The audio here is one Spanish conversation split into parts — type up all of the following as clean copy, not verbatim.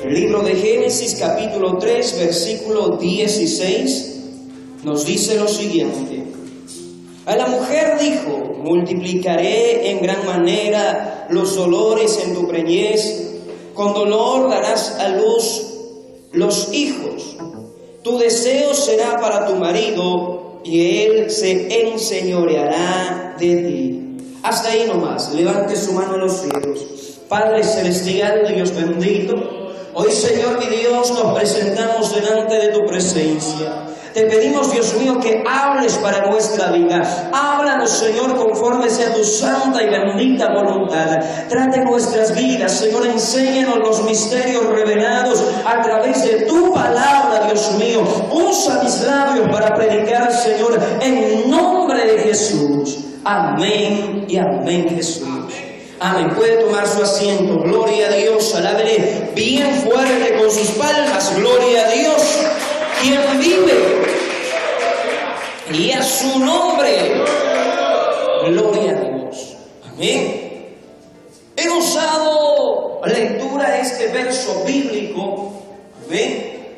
El libro de Génesis capítulo 3 versículo 16 nos dice lo siguiente: a la mujer dijo: multiplicaré en gran manera los dolores en tu preñez, con dolor darás a luz los hijos, tu deseo será para tu marido y él se enseñoreará de ti. Hasta ahí nomás. Levante su mano a los cielos. Padre celestial, Dios bendito, hoy, Señor mi Dios, nos presentamos delante de tu presencia. Te pedimos, Dios mío, que hables para nuestra vida. Háblanos, Señor, conforme sea tu santa y bendita voluntad. Trate nuestras vidas, Señor, enséñanos los misterios revelados a través de tu palabra, Dios mío. Usa mis labios para predicar, Señor, en nombre de Jesús. Amén y amén, Jesús. Amén. Puede tomar su asiento. Gloria a Dios. Alábele bien fuerte con sus palmas. Gloria a Dios, quien vive, y a su nombre. Gloria a Dios. Amén. Hemos dado lectura a este verso bíblico, amén,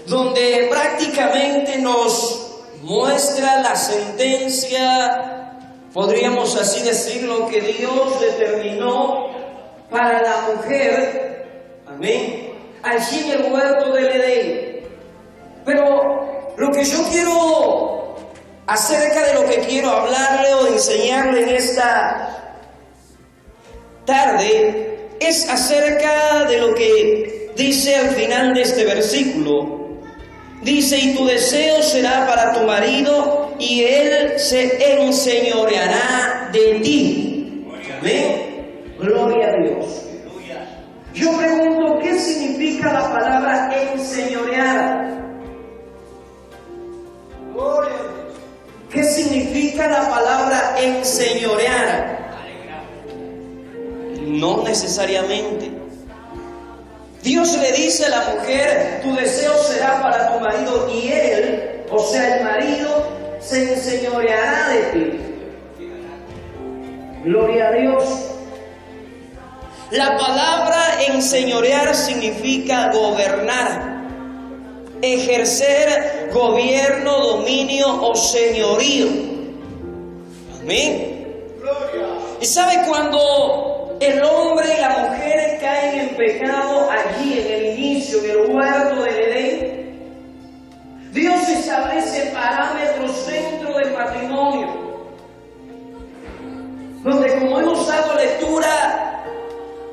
donde prácticamente nos muestra la sentencia, podríamos así decirlo, que Dios determinó para la mujer, amén, allí en el huerto del Edén. Pero lo que yo quiero, acerca de lo que quiero hablarle o enseñarle en esta tarde, es acerca de lo que dice al final de este versículo. Dice: y tu deseo será para tu marido y él se enseñoreará de ti. Amén. Gloria a Dios. Yo pregunto, ¿qué significa la palabra enseñorear? ¿Qué significa la palabra enseñorear? No necesariamente. Dios le dice a la mujer: tu deseo será para tu marido y él, o sea el marido, se enseñoreará de ti. Gloria a Dios. La palabra enseñorear significa gobernar, ejercer gobierno, dominio o señorío. Amén. ¿Y sabe cuando el hombre y la mujer caen en pecado allí en el inicio, en el huerto del Edén? Dios establece parámetros dentro del matrimonio, donde, como hemos dado lectura,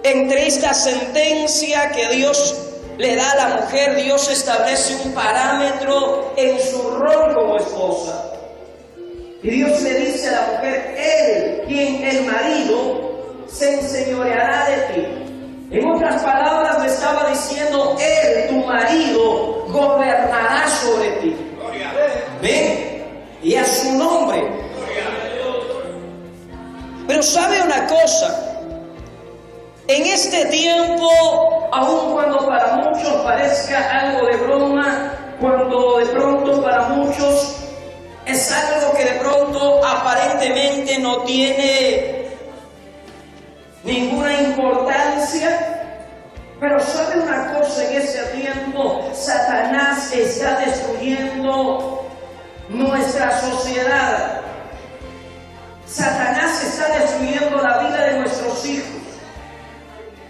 entre esta sentencia que Dios le da a la mujer, Dios establece un parámetro en su rol como esposa. Y Dios le dice a la mujer: él, quien el marido, se enseñoreará de ti. En otras palabras, le estaba diciendo: él, tu marido, gobernará sobre ti. ¿Ven? Y a su nombre. Pero ¿sabe una cosa? En este tiempo, aun cuando para muchos parezca algo de broma, cuando de pronto para muchos es algo que de pronto aparentemente no tiene ninguna importancia, pero ¿sabe una cosa? En ese tiempo Satanás está destruyendo nuestra sociedad. Satanás está destruyendo la vida de nuestros hijos.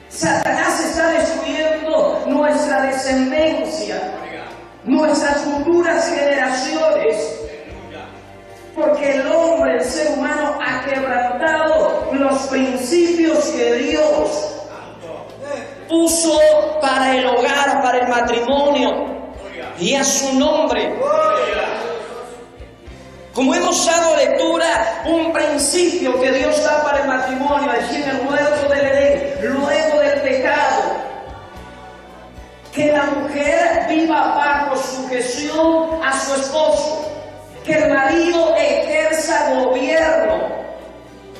Satanás está destruyendo nuestra descendencia, nuestras futuras generaciones, porque el hombre, el ser humano, ha quebrantado los principios que Dios puso para el hogar, para el matrimonio, y a su nombre. Como hemos dado lectura, un principio que Dios da para el matrimonio allí en el huerto del Edén, luego del pecado, que la mujer viva bajo sujeción a su esposo, que el marido ejerza gobierno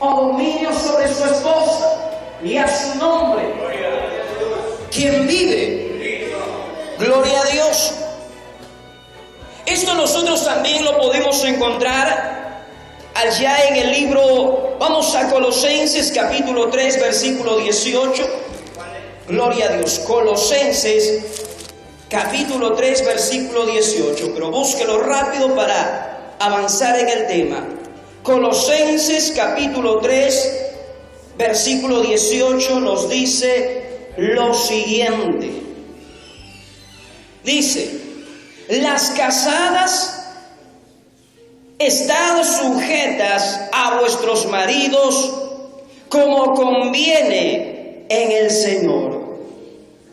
o dominio sobre su esposa, y a su nombre. Quien vive, gloria a Dios. Esto nosotros también lo podemos encontrar allá en el libro, vamos a Colosenses capítulo 3 versículo 18. Gloria a Dios. Colosenses capítulo 3, versículo 18. Pero búsquelo rápido para avanzar en el tema. Colosenses capítulo 3, versículo 18 nos dice lo siguiente. Dice: las casadas, estad sujetas a vuestros maridos como conviene en el Señor.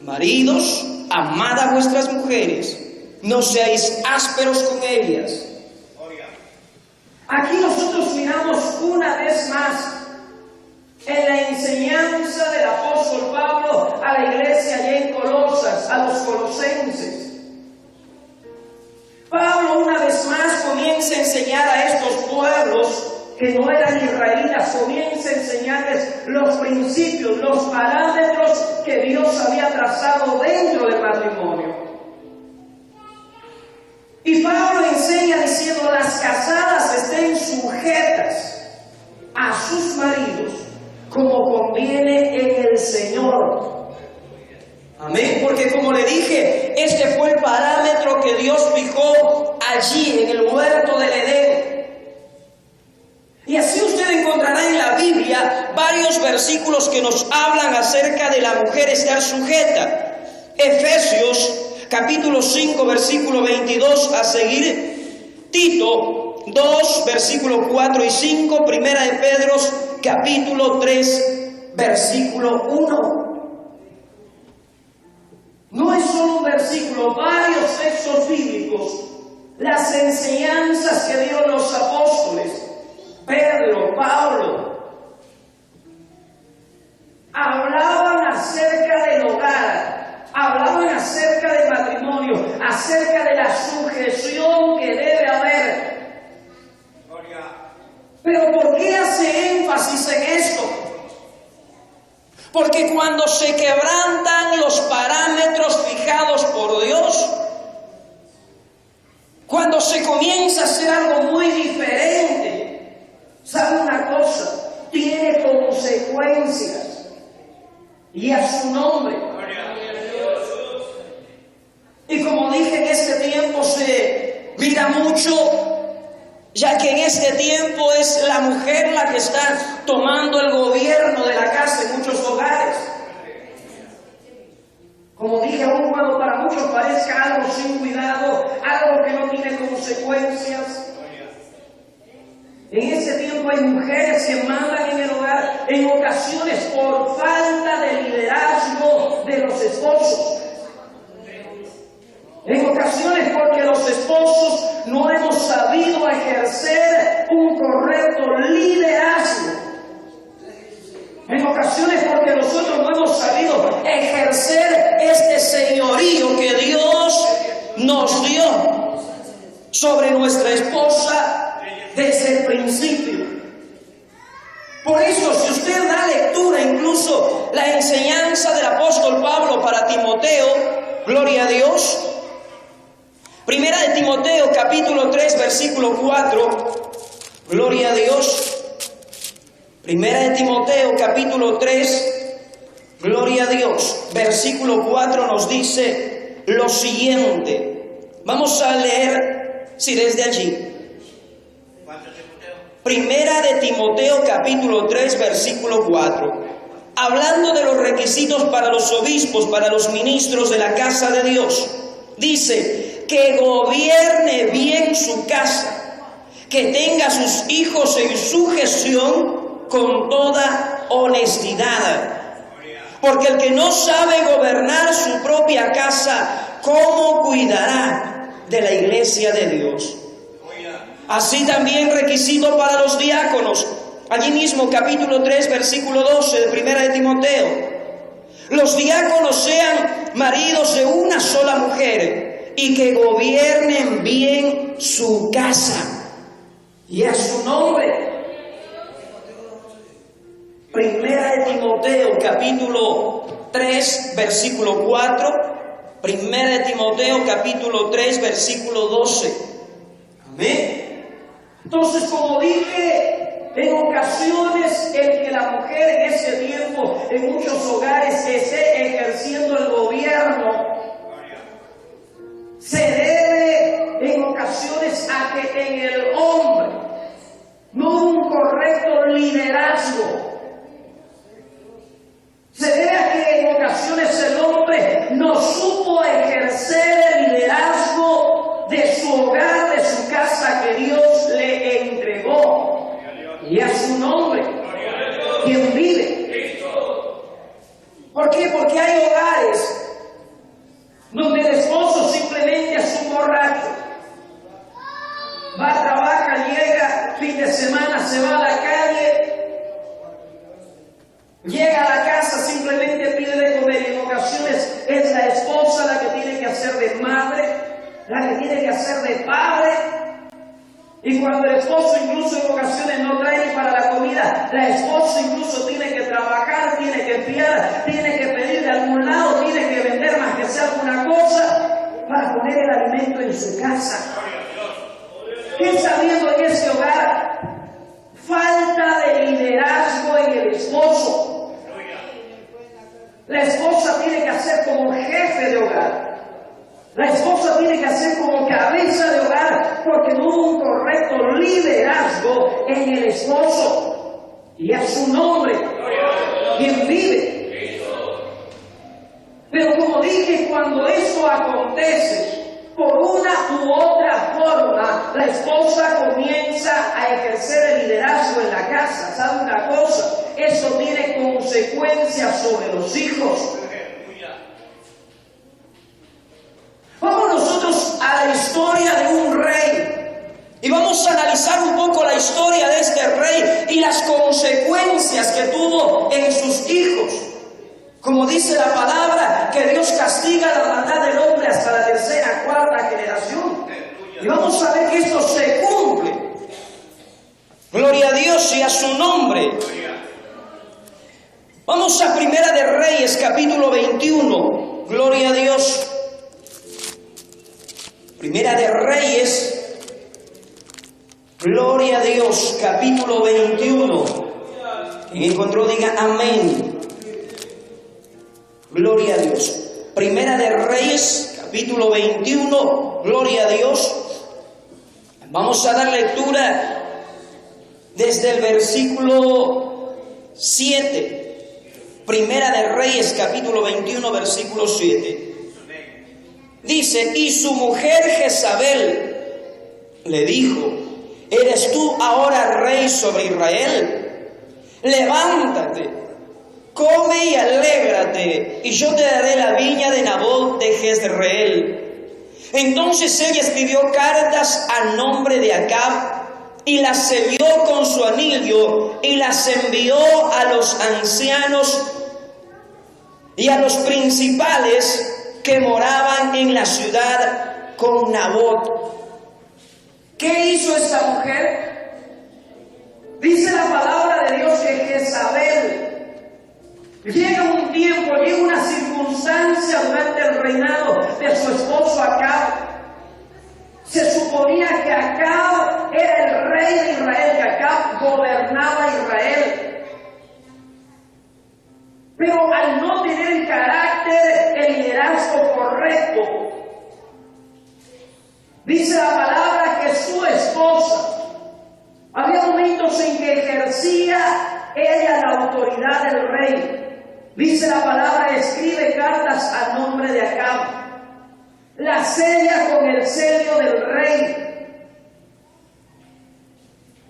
Maridos, amad a vuestras mujeres, no seáis ásperos con ellas. Aquí nosotros miramos una vez más en la enseñanza del apóstol Pablo a la iglesia allá en Colosas, a los colosenses. Pablo una vez más comienza a enseñar a estos pueblos que no eran israelitas, comienza a enseñarles los principios, los parámetros que Dios había trazado dentro del matrimonio. Y Pablo enseña diciendo: las casadas estén sujetas a sus maridos como conviene en el Señor. Amén, porque como le dije, este fue el parámetro que Dios fijó allí en el huerto del Edén. Y así usted encontrará en la Biblia varios versículos que nos hablan acerca de la mujer estar sujeta. Efesios capítulo 5, versículo 22 a seguir. Tito 2, versículo 4 y 5. Primera de Pedro capítulo 3, versículo 1. No es solo un versículo, varios textos bíblicos, las enseñanzas que dieron los apóstoles, Pedro, Pablo, hablaban acerca del hogar, hablaban acerca del matrimonio, acerca de la sujeción que debe haber. Pero ¿por qué hace énfasis en esto? Porque cuando se quebrantan los parámetros fijados por Dios, cuando se comienza a hacer algo muy diferente, ¿sabe una cosa? Tiene consecuencias. Y a su nombre. Y como dije, en este tiempo se mira mucho, ya que en este tiempo es la mujer la que está tomando el gobierno de la casa en muchos hogares. Como dije, aún cuando para muchos parezca algo sin cuidado, algo que no tiene consecuencias. En este tiempo hay mujeres que mandan en el hogar, en ocasiones por falta de liderazgo de los esposos. En ocasiones porque los esposos no hemos sabido ejercer un correcto liderazgo. En ocasiones porque nosotros no hemos sabido ejercer este señorío que Dios nos dio sobre nuestra esposa desde el principio. Por eso, si usted da lectura, incluso la enseñanza del apóstol Pablo para Timoteo, gloria a Dios, Primera de Timoteo capítulo 3 versículo 4, gloria a Dios. Primera de Timoteo capítulo 3, gloria a Dios, versículo 4 nos dice lo siguiente. Vamos a leer, si desde allí. Primera de Timoteo capítulo 3 versículo 4. Hablando de los requisitos para los obispos, para los ministros de la casa de Dios, dice que gobierne bien su casa, que tenga a sus hijos en sujeción con toda honestidad. Porque el que no sabe gobernar su propia casa, ¿cómo cuidará de la iglesia de Dios? Así también requisito para los diáconos. Allí mismo capítulo 3 versículo 12 de Primera de Timoteo. Los diáconos sean maridos de una sola mujer y que gobiernen bien su casa y a su nombre. Primera de Timoteo capítulo 3 versículo 4. Primera de Timoteo capítulo 3 versículo 12. Amén. Entonces, como dije, en ocasiones el que la mujer en ese tiempo, en muchos hogares, esté ejerciendo el gobierno, se debe en ocasiones a que en el hombre no hubo un correcto liderazgo. Se debe a que en ocasiones el hombre no supo ejercer el liderazgo de su hogar, de su casa que Dios le entregó. Y a su nombre, quien vive. ¿Por qué? Porque hay hogares donde el esposo simplemente es un borracho. Va, trabaja, llega, fin de semana se va a la calle, llega a la casa, simplemente pide de comer, y en ocasiones es la esposa la que tiene que hacer de madre, la que tiene que hacer de padre. Y cuando el esposo incluso en ocasiones no trae ni para la comida, la esposa incluso tiene que trabajar, tiene que fiar, tiene que pedir de algún lado, tiene que vender más que sea alguna cosa para poner el alimento en su casa. ¿Qué está viendo en ese hogar? Falta de liderazgo en el esposo. La esposa tiene que hacer como jefe de hogar. La esposa tiene que hacer como cabeza de hogar porque no hubo un correcto liderazgo en el esposo. Y a su nombre, quien vive. Pero como dije, cuando eso acontece, por una u otra forma, la esposa comienza a ejercer el liderazgo en la casa. ¿Sabe una cosa? Eso tiene consecuencias sobre los hijos. Vamos nosotros a la historia de un rey y vamos a analizar un poco la historia de este rey y las consecuencias que tuvo en sus hijos. Como dice la palabra, que Dios castiga la maldad del hombre hasta la tercera, cuarta generación. Y vamos a ver que esto se cumple. Gloria a Dios y a su nombre. Vamos a Primera de Reyes, capítulo 21. Gloria a Dios. Primera de Reyes, gloria a Dios, capítulo 21. Quien encontró diga amén. Gloria a Dios. Primera de Reyes, capítulo 21, gloria a Dios. Vamos a dar lectura desde el versículo 7. Primera de Reyes, capítulo 21, versículo 7. Dice, y su mujer Jezabel le dijo, ¿eres tú ahora rey sobre Israel? Levántate, come y alégrate, y yo te daré la viña de Nabot de Jezreel. Entonces ella escribió cartas a nombre de Acab, y las selló con su anillo, y las envió a los ancianos y a los principales que moraban en la ciudad con Nabot. ¿Qué hizo esta mujer? Dice la palabra de Dios que Jezabel llega un tiempo, llega una circunstancia durante el reinado de su esposo Acab. Se suponía que Acab era el rey de Israel, que Acab gobernaba Israel. Pero al no tener el carácter, el liderazgo correcto, dice la palabra que su esposa, había momentos en que ejercía ella la autoridad del rey. Dice la palabra, escribe cartas a nombre de Acab, la sella con el sello del rey,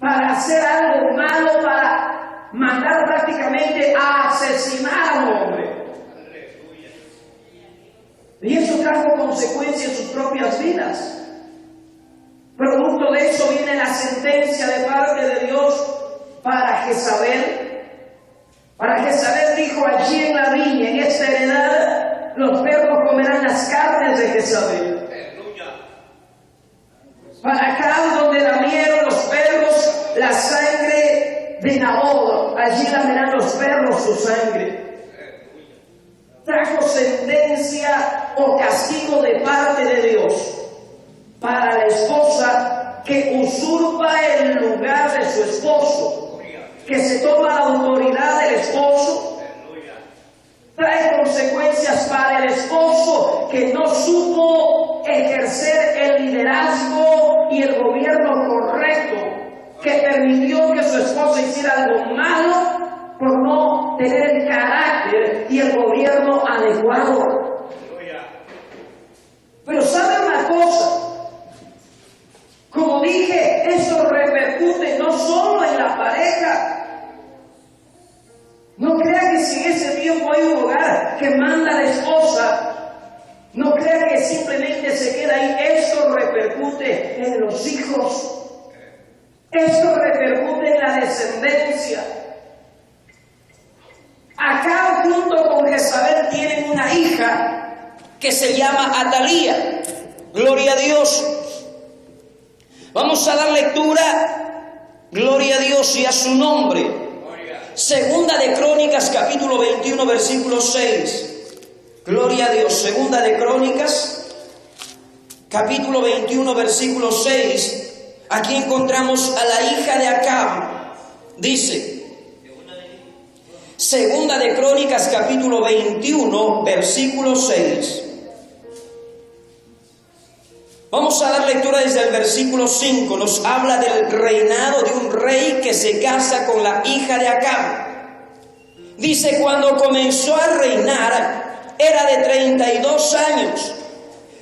para hacer algo malo, para mandar prácticamente a asesinar a un hombre. Y eso trajo consecuencias en sus propias vidas. Producto de eso viene la sentencia de parte de Dios para Jezabel. Para Jezabel dijo, allí en la viña, en esta heredad, los perros comerán las carnes de Jezabel. Para Acab, donde lamieron los perros la sangre de Nabot, allí lamerán los perros su sangre. Trajo sentencia o castigo de parte de Dios para la esposa que usurpa el lugar de su esposo. que se toma la autoridad del esposo, trae consecuencias para el esposo que no supo ejercer el liderazgo y el gobierno correcto, que permitió que su esposa hiciera algo malo por no tener el carácter y el gobierno adecuado. Pero ¿sabe una cosa? Como dije, esto repercute no solo en la pareja. No crea que si en ese tiempo hay un hogar que manda a la esposa, no crea que simplemente se queda ahí. Esto repercute en los hijos. Esto repercute en la descendencia. Acá junto con Jezabel tienen una hija que se llama Atalía. Gloria a Dios. Vamos a dar lectura, gloria a Dios y a su nombre. Segunda de Crónicas, capítulo 21, versículo 6. Gloria a Dios. Segunda de Crónicas, capítulo 21, versículo 6. Aquí encontramos a la hija de Acab. Dice, Segunda de Crónicas, capítulo 21, versículo 6. Vamos a dar lectura desde el versículo 5. Nos habla del reinado de un rey que se casa con la hija de Acab. Dice, cuando comenzó a reinar, era de 32 años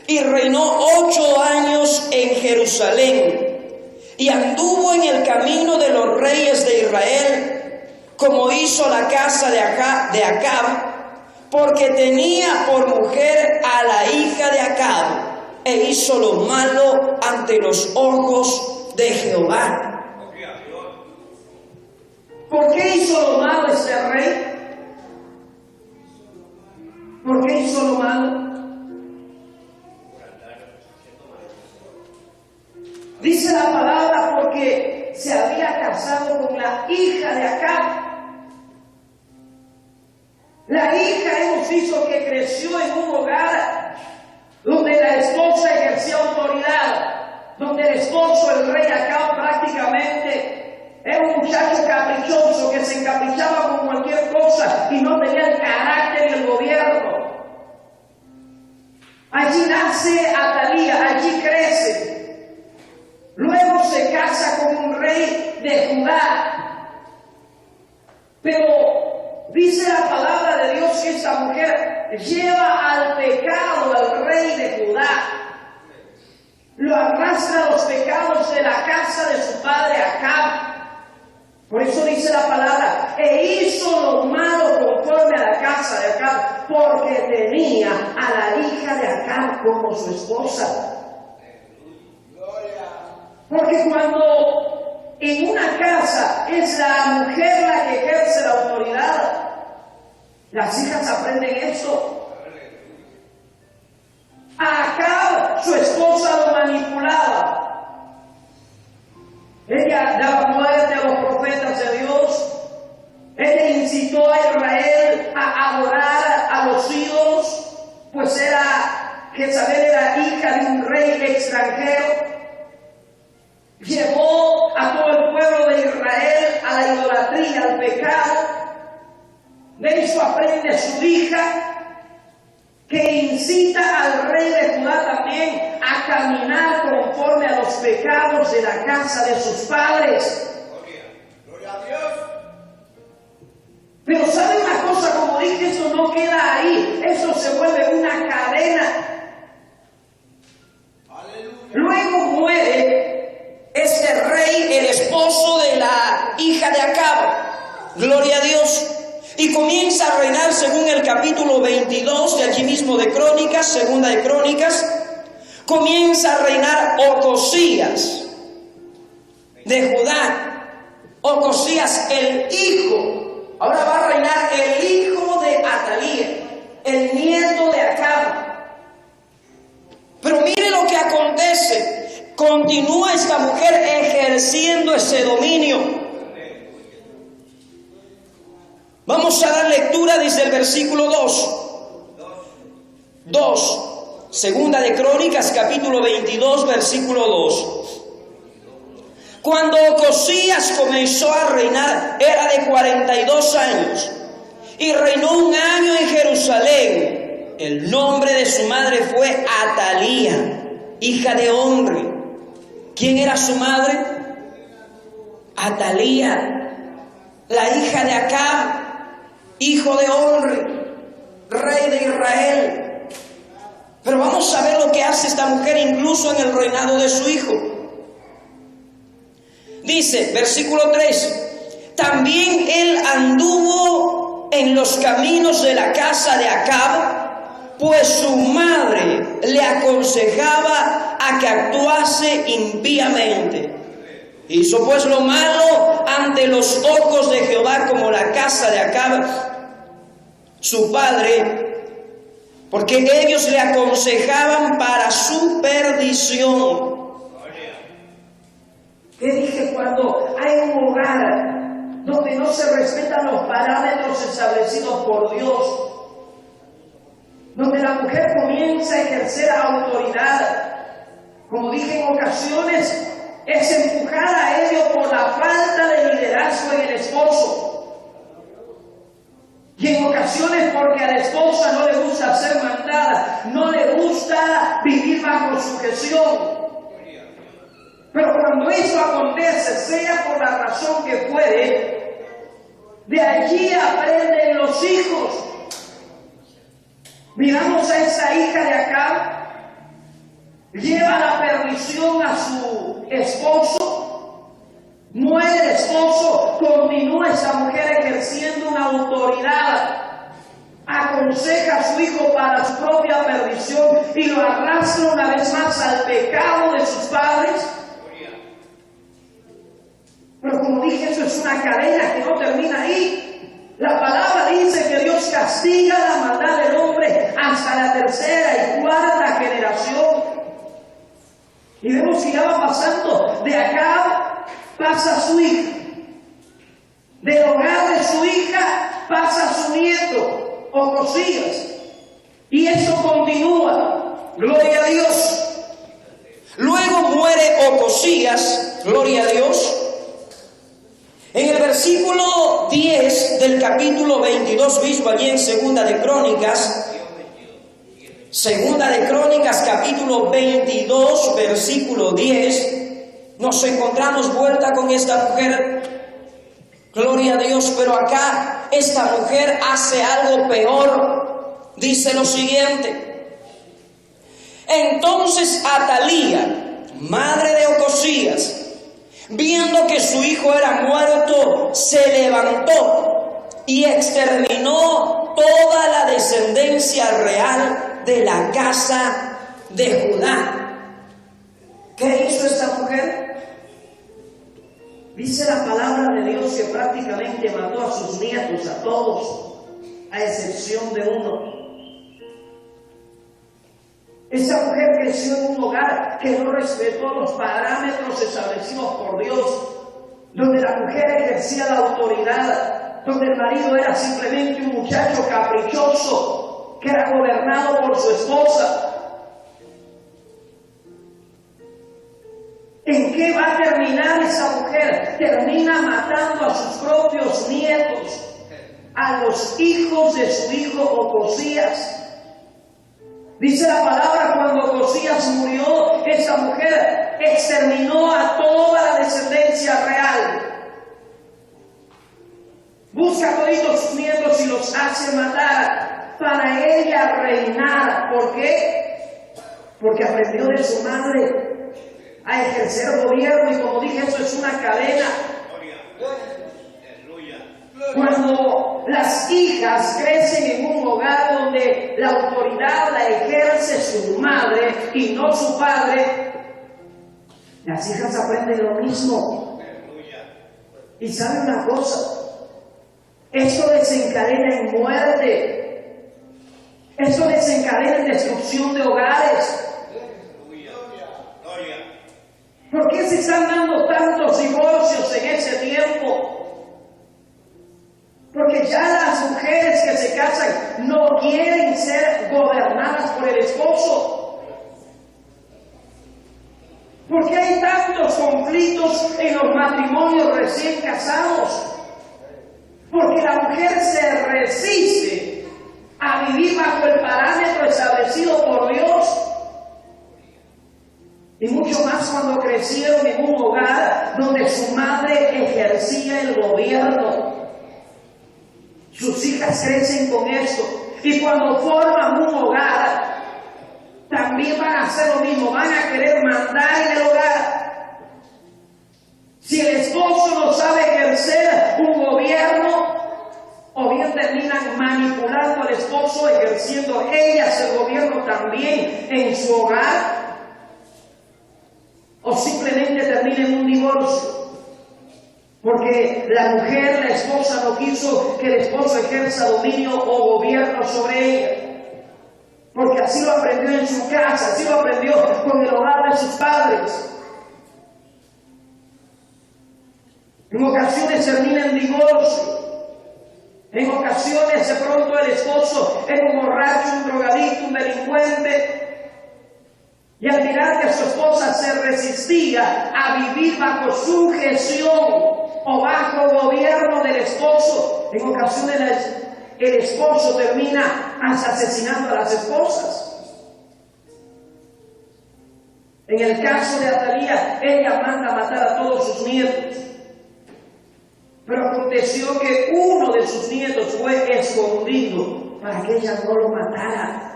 y reinó 8 años en Jerusalén y anduvo en el camino de los reyes de Israel, como hizo la casa de Acab, porque tenía por mujer a la hija de Acab, e hizo lo malo ante los ojos de Jehová. ¿Por qué hizo lo malo este rey? ¿Por qué hizo lo malo? Dice la palabra porque se había casado con la hija de Acab. La hija hemos visto que creció en un hogar donde la esposa ejercía autoridad, donde el esposo, el rey Acab, prácticamente era un muchacho caprichoso que se encaprichaba con cualquier cosa y no tenía el carácter y el gobierno. Allí nace Atalía, allí crece. Luego se casa con un rey de Judá. Pero dice la palabra de Dios que esta mujer lleva al pecado al rey de Judá. Lo arrastra a los pecados de la casa de su padre Acab. Por eso dice la palabra, e hizo lo malo conforme a la casa de Acab, porque tenía a la hija de Acab como su esposa. Porque cuando en una casa es la mujer la que ejerce la autoridad, las hijas aprenden eso. A Acab, su esposa lo manipulaba. Ella daba muerte a los profetas de Dios. Ella incitó a Israel a adorar a los ídolos, pues Jezabel era hija de un rey extranjero. Llevó a todo el pueblo de Israel a la idolatría, al pecado. De eso aprende su hija, que incita al rey de Judá también a caminar conforme a los pecados de la casa de sus padres. Gloria a Dios. Pero ¿sabe una cosa? Como dije, eso no queda ahí. Eso se vuelve una cadena. Aleluya. Luego muere este rey, el esposo de la hija de Acab. Gloria a Dios. Y comienza a reinar según el capítulo 22 de allí mismo de Crónicas, segunda de Crónicas. Comienza a reinar Ocosías de Judá. Ocosías, el hijo. Ahora va a reinar el hijo de Atalía, el nieto de Acab. Pero mire lo que acontece. Continúa esta mujer ejerciendo ese dominio. Vamos a dar lectura desde el versículo 2. Segunda de Crónicas, capítulo 22, versículo 2. Cuando Ocosías comenzó a reinar, era de 42 años y reinó 1 año en Jerusalén. El nombre de su madre fue Atalía, hija de Omri. ¿Quién era su madre? Atalía, la hija de Acab, hijo de Omri, rey de Israel. Pero vamos a ver lo que hace esta mujer incluso en el reinado de su hijo. Dice, versículo 3, también él anduvo en los caminos de la casa de Acab, pues su madre le aconsejaba a que actuase impíamente. Hizo pues lo malo ante los ojos de Jehová, como la casa de Acab, su padre, porque ellos le aconsejaban para su perdición. ¿Qué dije? Cuando hay un hogar donde no se respetan los parámetros establecidos por Dios, donde la mujer comienza a ejercer autoridad, como dije en ocasiones, es empujada a ello por la falta de liderazgo en el esposo. Y en ocasiones porque a la esposa no le gusta ser mandada, no le gusta vivir bajo sujeción. Pero cuando eso acontece, sea por la razón que fuere, de allí aprenden los hijos. Miramos a esa hija de acá, lleva la perdición a su esposo, muere el esposo, continúa esa mujer ejerciendo una autoridad, aconseja a su hijo para su propia perdición y lo arrastra una vez más al pecado de sus padres. Pero como dije, eso es una cadena que no termina ahí. La palabra dice que Dios castiga la maldad del hombre hasta la 3ª y 4ª generación. Y vemos que ya va pasando. De acá pasa su hija. Del hogar de su hija pasa su nieto, Ocosías. Y eso continúa. Gloria a Dios. Luego muere Ocosías, gloria a Dios. En el versículo 10 del capítulo 22, mismo allí en Segunda de Crónicas, capítulo 22, versículo 10, nos encontramos vuelta con esta mujer, gloria a Dios, pero acá esta mujer hace algo peor, dice lo siguiente: entonces Atalía, madre de Ocosías, viendo que su hijo era muerto, se levantó y exterminó toda la descendencia real de la casa de Judá. ¿Qué hizo esta mujer? Dice la palabra de Dios que prácticamente mató a sus nietos, a todos, a excepción de uno. Esa mujer creció en un hogar que no respetó los parámetros establecidos por Dios, donde la mujer ejercía la autoridad, donde el marido era simplemente un muchacho caprichoso que era gobernado por su esposa. ¿En qué va a terminar esa mujer? Termina matando a sus propios nietos, a los hijos de su hijo Ocosías. Dice la palabra, cuando Ocosías murió, esa mujer exterminó a toda la descendencia real. Busca a todos sus nietos y los hace matar para ella reinar. ¿Por qué? Porque aprendió de su madre a ejercer gobierno, y como dije, eso es una cadena. Cuando las hijas crecen en un hogar donde la autoridad la ejerce su madre y no su padre, las hijas aprenden lo mismo. Y saben una cosa, esto desencadena en muerte, esto desencadena en destrucción de hogares. ¿Por qué se están dando tantos divorcios en ese tiempo? Porque ya las mujeres que se casan no quieren ser gobernadas por el esposo. ¿Por qué hay tantos conflictos en los matrimonios recién casados? Porque la mujer se resiste a vivir bajo el parámetro establecido por Dios. Y mucho más cuando crecieron en un hogar donde su madre ejercía el gobierno. Sus hijas crecen con esto. Y cuando forman un hogar, también van a hacer lo mismo. Van a querer mandar en el hogar. Si el esposo no sabe ejercer un gobierno, o bien terminan manipulando al esposo, ejerciendo ellas el gobierno también en su hogar, o simplemente termina en un divorcio. Porque la mujer, la esposa, no quiso que el esposo ejerza dominio o gobierno sobre ella. Porque así lo aprendió en su casa, así lo aprendió con el hogar de sus padres. En ocasiones termina en divorcio. En ocasiones de pronto el esposo es un borracho, un drogadicto, un delincuente. Y al mirar que su esposa se resistía a vivir bajo sujeción o bajo gobierno del esposo, en ocasiones el esposo termina asesinando a las esposas. En el caso de Atalía, ella manda matar a todos sus nietos. Pero aconteció que uno de sus nietos fue escondido para que ella no lo matara.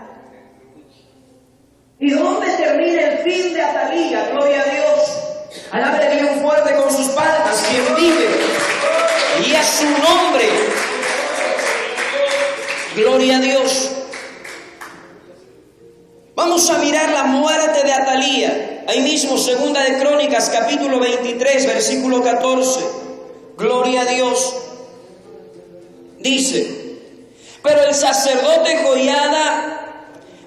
¿Y dónde termina el fin de Atalía? Gloria a Dios. Alábele bien fuerte con sus palmas, quien vive, y a su nombre. Gloria a Dios. Vamos a mirar la muerte de Atalía. Ahí mismo, Segunda de Crónicas, capítulo 23, versículo 14. Gloria a Dios. Dice: pero el sacerdote Joiada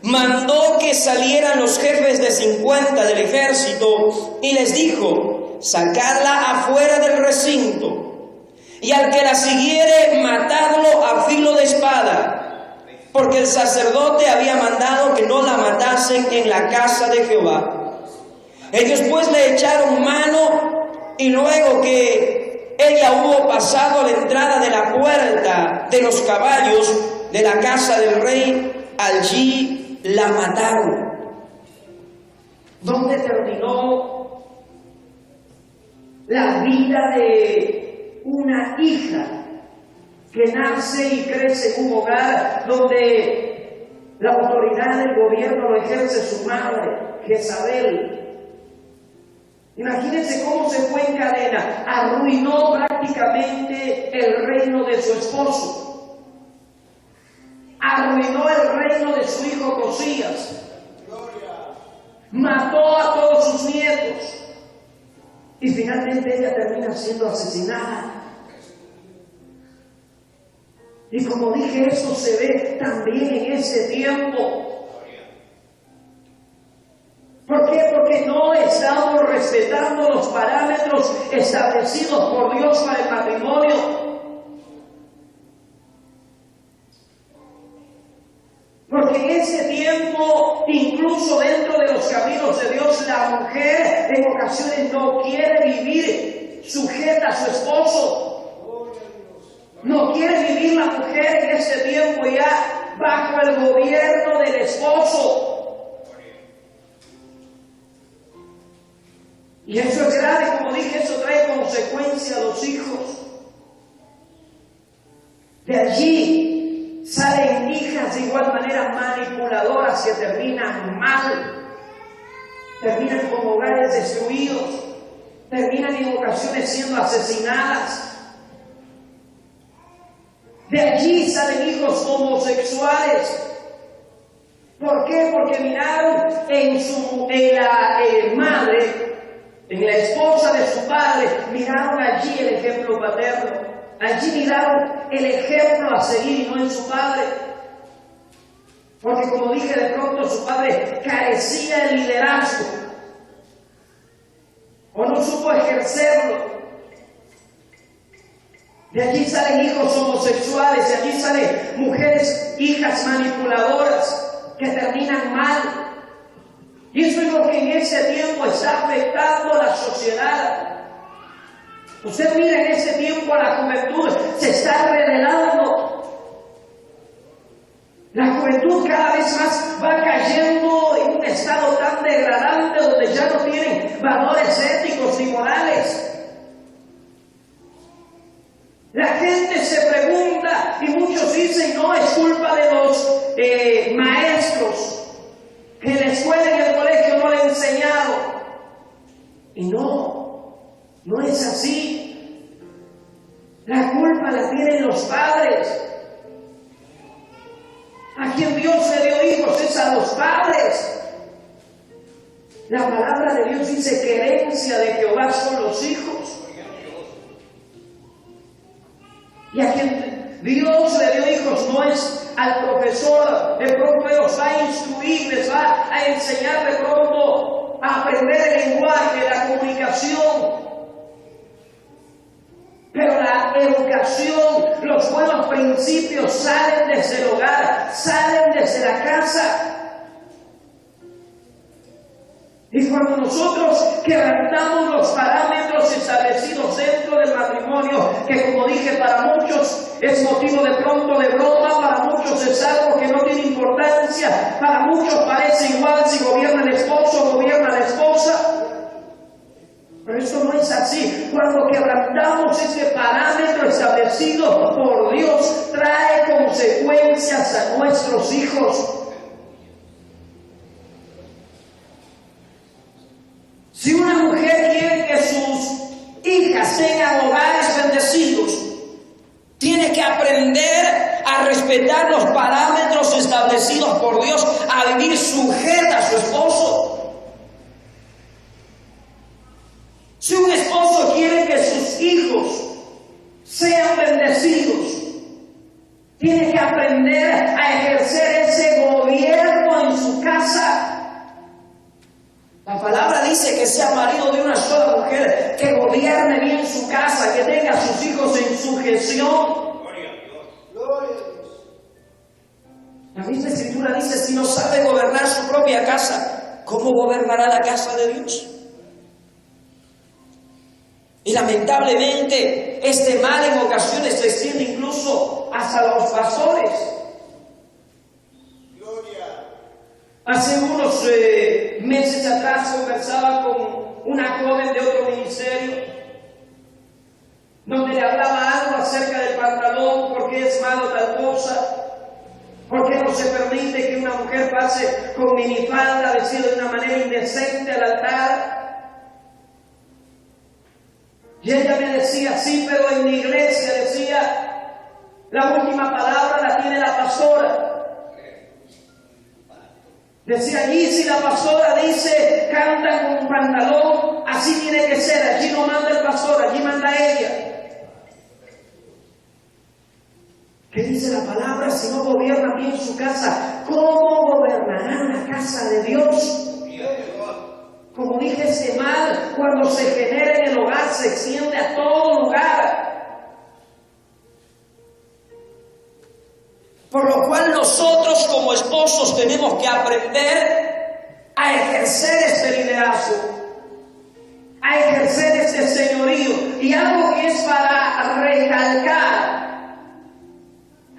mandó que salieran los jefes de 50 del ejército y les dijo: sacadla afuera del recinto, y al que la siguiere, matadlo a filo de espada, porque el sacerdote había mandado que no la matasen en la casa de Jehová. Ellos pues le echaron mano, y luego que ella hubo pasado a la entrada de la puerta de los caballos de la casa del rey, allí la mataron. ¿Dónde terminó la vida de una hija que nace y crece en un hogar donde la autoridad del gobierno lo ejerce su madre, Jezabel? Imagínense cómo se fue en cadena. Arruinó prácticamente el reino de su esposo. Arruinó el reino de su hijo Josías. Mató a todos sus nietos. Y finalmente ella termina siendo asesinada. Y como dije, esto se ve también en ese tiempo. ¿Por qué? Porque no estamos respetando los parámetros establecidos por Dios para el matrimonio. Porque en ese tiempo, incluso dentro de los caminos de Dios, la mujer en ocasiones no quiere vivir sujeta a su esposo. No quiere vivir la mujer en ese tiempo ya bajo el gobierno del esposo. Y eso es grave, como dije, eso trae consecuencia a los hijos. De allí salen hijas de igual manera manipuladoras que terminan mal, terminan con hogares destruidos, terminan en ocasiones siendo asesinadas. De allí salen hijos homosexuales. ¿Por qué? Porque miraron en la madre, en la esposa de su padre, miraron allí el ejemplo paterno. Allí miraron el ejemplo a seguir y no en su padre. Porque como dije, de pronto su padre carecía de liderazgo. O no supo ejercerlo. De allí salen hijos homosexuales, de allí salen mujeres, hijas manipuladoras, que terminan mal. Y eso es lo que en ese tiempo está afectando a la sociedad. Usted mira en ese tiempo a la juventud, se está revelando. La juventud cada vez más va cayendo en un estado tan degradante donde ya no tienen valores éticos ni morales. La gente se pregunta y muchos dicen, no, es culpa de los maestros, que en la escuela y en el colegio no le han enseñado. Y no es así. La culpa la tienen los padres. A quien Dios le dio hijos es a los padres. La palabra de Dios dice que herencia de Jehová son los hijos. Y a quien Dios le dio hijos no es al profesor. De pronto los va a instruir, les va a enseñar de pronto a aprender el lenguaje, la comunicación. Pero la educación, los buenos principios salen desde el hogar, salen desde la casa. Y cuando nosotros quebrantamos los parámetros establecidos dentro del matrimonio, que como dije para muchos es motivo de pronto de broma, para muchos es algo que no tiene importancia, para muchos parece igual si gobierna el esposo o gobierna la esposa. Pero esto no es así. Cuando quebrantamos ese parámetro establecido por Dios, trae consecuencias a nuestros hijos. Si una mujer quiere que sus hijas tengan hogares bendecidos, tiene que aprender a respetar los parámetros establecidos por Dios, a vivir sujeta a su esposo. Si un esposo quiere que sus hijos sean bendecidos, tiene que aprender a ejercer ese gobierno en su casa. La palabra dice que sea marido de una sola mujer, que gobierne bien su casa, que tenga a sus hijos en sujeción. La misma Escritura dice, si no sabe gobernar su propia casa, ¿cómo gobernará la casa de Dios? Y lamentablemente este mal en ocasiones se extiende incluso hasta los pastores. Hace unos meses atrás conversaba con una joven de otro ministerio, donde le hablaba algo acerca del pantalón, por qué es malo tal cosa, por qué no se permite que una mujer pase con minifalda, vestida de una manera indecente al altar. Y ella me decía, sí, pero en mi iglesia, decía, la última palabra la tiene la pastora. Decía, allí si la pastora dice, canta con un pantalón, así tiene que ser, allí no manda el pastor, allí manda ella. ¿Qué dice la palabra? Si no gobiernan bien su casa, ¿cómo gobernarán la casa de Dios? Como dije, ese mal, cuando se genera en el hogar, se extiende a todo lugar. Por lo cual nosotros como esposos tenemos que aprender a ejercer este liderazgo, a ejercer este señorío. Y algo que es para recalcar,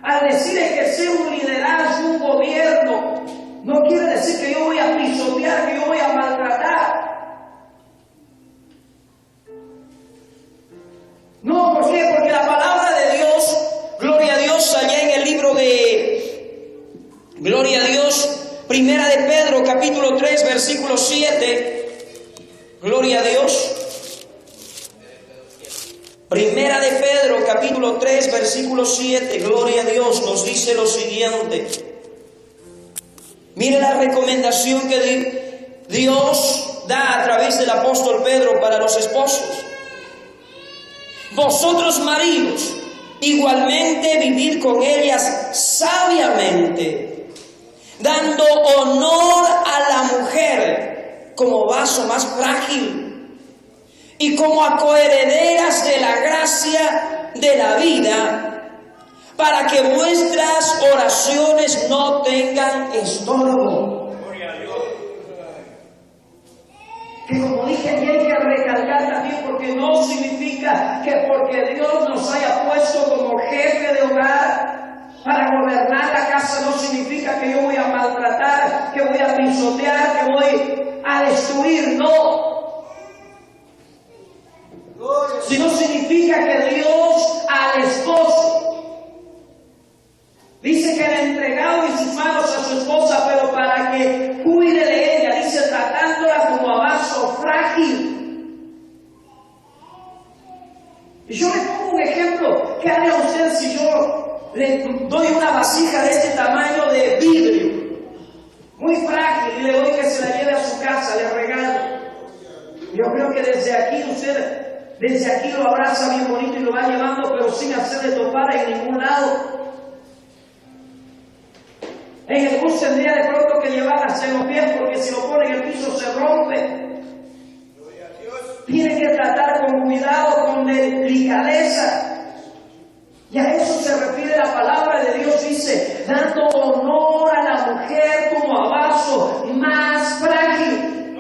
al decir que sea un liderazgo, un gobierno, no quiere decir que yo voy a pisotear, que yo voy a maltratar. No, ¿por qué? Porque la palabra de Dios, gloria a Dios, allá en el libro de, gloria a Dios, Primera de Pedro, capítulo 3, versículo 7, gloria a Dios. Primera de Pedro, capítulo 3, versículo 7, gloria a Dios, nos dice lo siguiente. Mire la recomendación que Dios da a través del apóstol Pedro para los esposos. Vosotros maridos, igualmente vivid con ellas sabiamente, dando honor a la mujer como vaso más frágil y como a coherederas de la gracia de la vida, para que vuestras oraciones no tengan estorbo. Que como dije, y hay que recalcar también, porque no significa que porque Dios nos haya puesto como jefe de hogar para gobernar la casa, no significa que yo voy a maltratar, que voy a pisotear, que voy a destruir, no. Sino significa que Dios al esposo dice que le ha entregado en sus manos a su esposa, pero para que cuide de ella, dice, tratándola como a vaso frágil. Y yo le pongo un ejemplo. ¿Qué haría usted si yo le doy una vasija de este tamaño de vidrio, muy frágil, y le doy que se la lleve a su casa, le regalo? Yo creo que desde aquí usted, desde aquí lo abraza bien bonito y lo va llevando, pero sin hacerle topar en ningún lado. En el bus tendría de pronto que llevar hasta los pies, porque si lo pone en el piso se rompe. Tiene que tratar con cuidado, con delicadeza. Y a eso se refiere la palabra de Dios, dice, dando honor a la mujer como a vaso más frágil.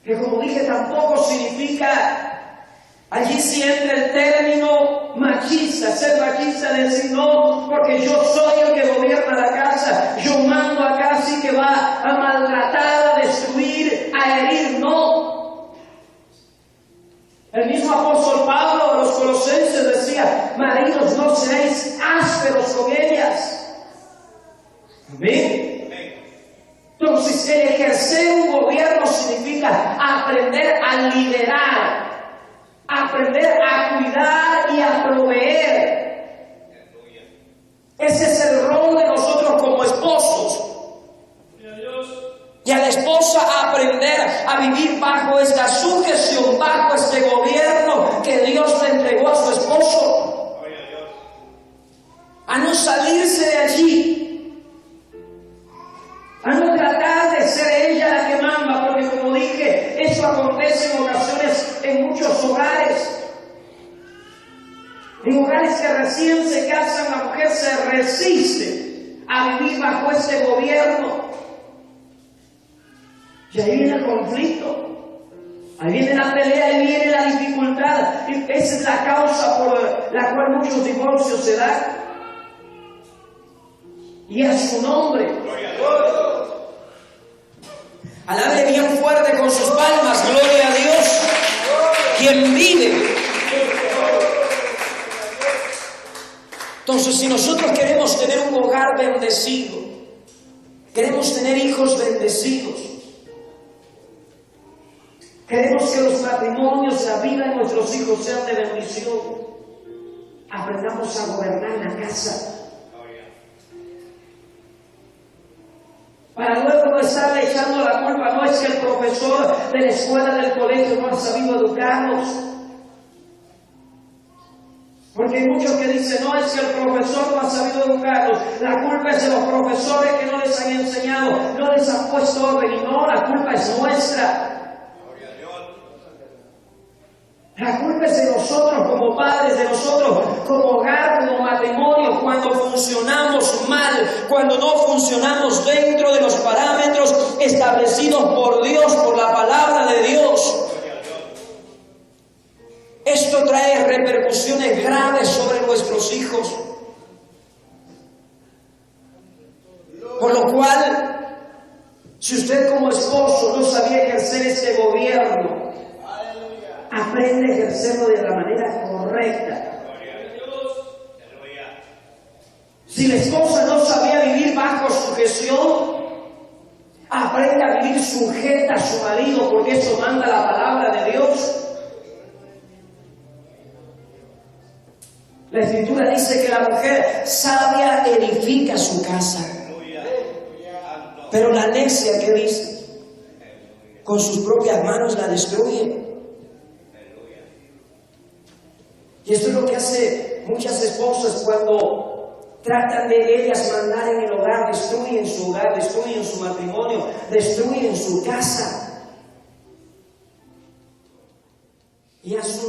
Que como dije, tampoco significa, allí sí entra el término machista, ser machista, decir no, porque yo soy el que gobierna la casa, yo mando acá, así que va a maltratar, a destruir, a herir, no. El mismo apóstol Pablo a los Colosenses decía, maridos, no seáis ásperos con ellas. Amén. Entonces, el ejercer un gobierno significa aprender a liderar, aprender a cuidar y a proveer. Ese es el rol de nosotros como esposos. Y a la esposa aprender a vivir bajo esta sujeción, bajo este gobierno que Dios le entregó a su esposo. A no salirse de allí, a no tratar de ser ella la que manda, porque como dije, eso acontece en ocasiones en muchos hogares. En hogares que recién se casan, la mujer se resiste a vivir bajo este gobierno. Y ahí viene el conflicto, ahí viene la pelea, ahí viene la dificultad. Y esa es la causa por la cual muchos divorcios se dan. Y a su nombre. Alabe bien fuerte con sus palmas, gloria a Dios, quien vive. Entonces, si nosotros queremos tener un hogar bendecido, queremos tener hijos bendecidos, queremos que los matrimonios, la vida de nuestros hijos sean de bendición, aprendamos a gobernar la casa. Para luego no estarle echando la culpa, no es que el profesor de la escuela, del colegio no ha sabido educarnos. Porque hay muchos que dicen, no, es que el profesor no ha sabido educarnos. La culpa es de los profesores que no les han enseñado, no les han puesto orden, y no, la culpa es nuestra. La culpa es de nosotros como padres, de nosotros como hogar, como matrimonio, cuando funcionamos mal, cuando no funcionamos dentro de los parámetros establecidos por Dios, por la palabra de Dios. Esto trae repercusiones graves sobre nuestros hijos. Por lo cual, si usted como esposo no sabía ejercer este gobierno, aprende a ejercerlo de la manera correcta. Si la esposa no sabía vivir bajo sujeción, aprende a vivir sujeta a su marido, porque eso manda la palabra de Dios. La Escritura dice que la mujer sabia edifica su casa, pero la necia, ¿qué dice? Con sus propias manos la destruye. Y esto es lo que hace muchas esposas cuando tratan de ellas mandar en el hogar, destruyen su hogar, destruyen su matrimonio, destruyen su casa. Y a su